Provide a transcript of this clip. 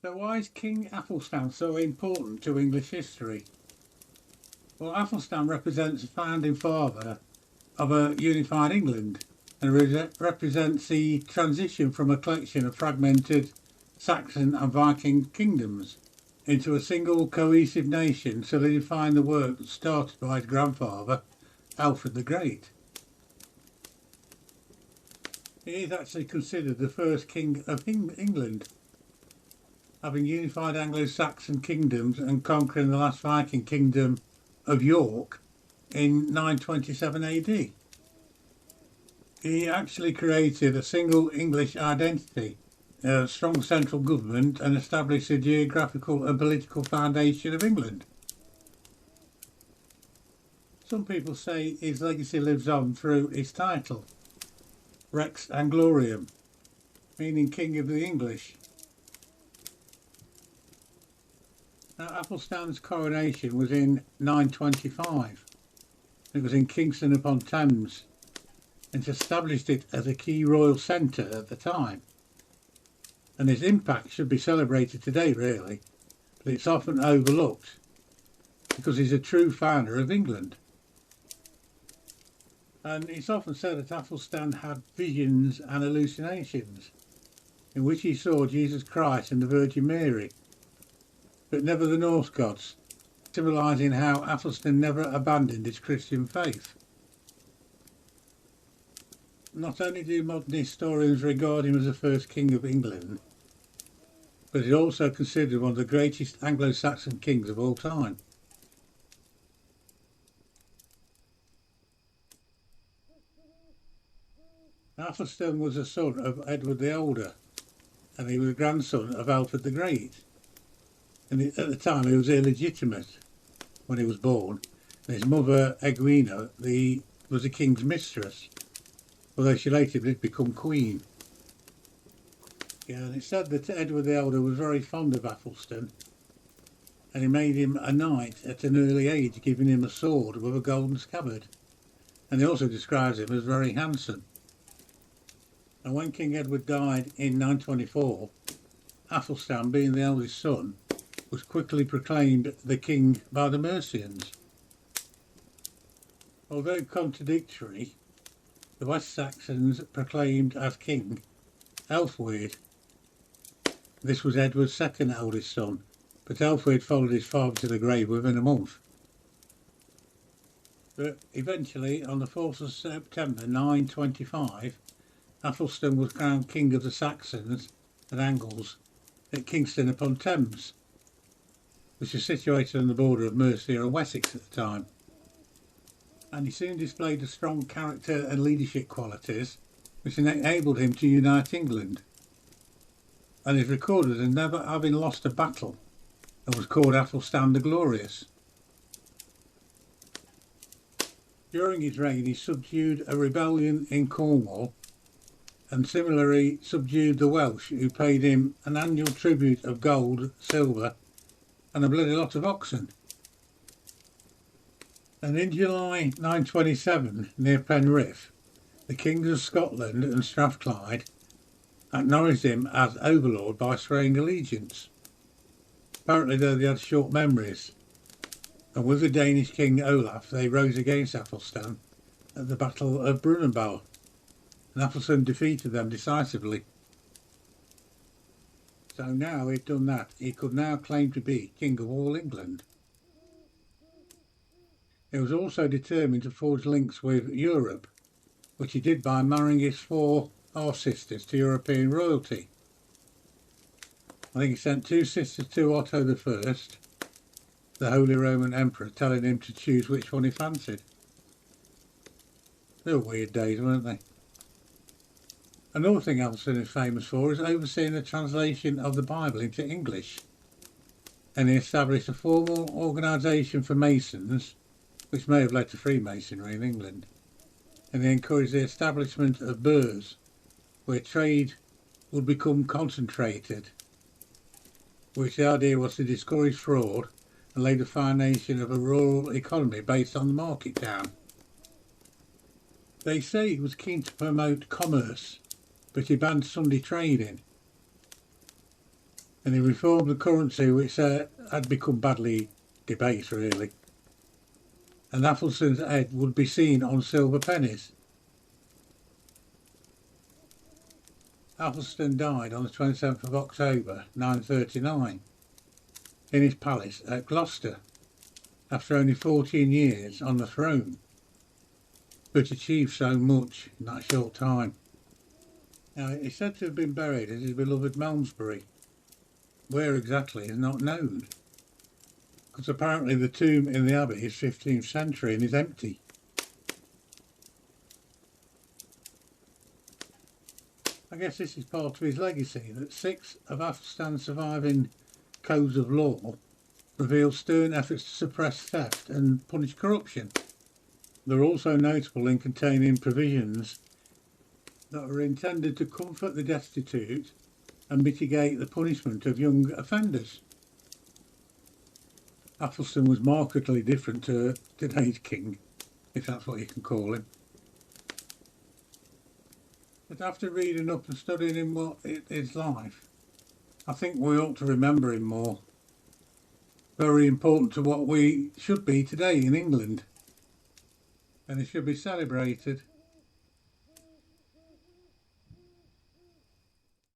So why is King Athelstan so important to English history? Well, Athelstan represents the founding father of a unified England and represents the transition from a collection of fragmented Saxon and Viking kingdoms into a single cohesive nation, solidifying the work started by his grandfather, Alfred the Great. He is actually considered the first king of England, having unified Anglo-Saxon kingdoms and conquering the last Viking kingdom of York in 927 AD. He actually created a single English identity, a strong central government, and established the geographical and political foundation of England. Some people say his legacy lives on through his title, Rex Anglorum, meaning King of the English. Now, Athelstan's coronation was in 925. It was in Kingston upon Thames, and established it as a key royal centre at the time. And his impact should be celebrated today, really, but it's often overlooked because he's a true founder of England. And it's often said that Athelstan had visions and hallucinations in which he saw Jesus Christ and the Virgin Mary, but never the Norse gods, symbolising how Athelstan never abandoned his Christian faith. Not only do modern historians regard him as the first king of England, but he's also considered one of the greatest Anglo-Saxon kings of all time. Athelstan was a son of Edward the Older, and he was a grandson of Alfred the Great. And at the time he was illegitimate when he was born, and his mother Egwina was the king's mistress, although she later did become queen. Yeah, and it's said that Edward the Elder was very fond of Athelstan, and he made him a knight at an early age, giving him a sword with a golden scabbard. And he also describes him as very handsome. And when King Edward died in 924, Athelstan, being the eldest son, was quickly proclaimed the king by the Mercians. Although contradictory, the West Saxons proclaimed as king Alfred. This was Edward's second eldest son, but Alfred followed his father to the grave within a month. But eventually, on the 4th of September 925, Athelstan was crowned king of the Saxons and Angles at Kingston upon Thames, which was situated on the border of Mercia and Wessex at the time. And he soon displayed a strong character and leadership qualities which enabled him to unite England, and is recorded as never having lost a battle, and was called Athelstan the Glorious. During his reign he subdued a rebellion in Cornwall, and similarly subdued the Welsh, who paid him an annual tribute of gold, silver and a bloody lot of oxen. And in July 927, near Penrith, the kings of Scotland and Strathclyde acknowledged him as overlord by swearing allegiance. Apparently though they had short memories, and with the Danish king Olaf they rose against Athelstan at the Battle of Brunanburh, and Athelstan defeated them decisively. So now he'd done that, he could now claim to be king of all England. He was also determined to forge links with Europe, which he did by marrying his 4 half-sisters to European royalty. I think he sent 2 sisters to Otto I, the Holy Roman Emperor, telling him to choose which one he fancied. They were weird days, weren't they? Another thing Athelstan is famous for is overseeing the translation of the Bible into English, and he established a formal organisation for Masons, which may have led to Freemasonry in England, and he encouraged the establishment of burghs, where trade would become concentrated, which the idea was to discourage fraud and lay the foundation of a rural economy based on the market town. They say he was keen to promote commerce, but he banned Sunday trading. and he reformed the currency, which had become badly debased really, and Athelstan's head would be seen on silver pennies. Athelstan died on the 27th of October 939 in his palace at Gloucester after only 14 years on the throne, but achieved so much in that short time. Now, he's said to have been buried at his beloved Malmesbury. Where exactly is not known, because apparently the tomb in the abbey is 15th century and is empty. I guess this is part of his legacy, that 6 of Athelstan's surviving codes of law reveal stern efforts to suppress theft and punish corruption. They're also notable in containing provisions that are intended to comfort the destitute and mitigate the punishment of young offenders. Athelstan was markedly different to today's king, if that's what you can call him. But after reading up and studying his life, I think we ought to remember him more. Very important to what we should be today in England. And he should be celebrated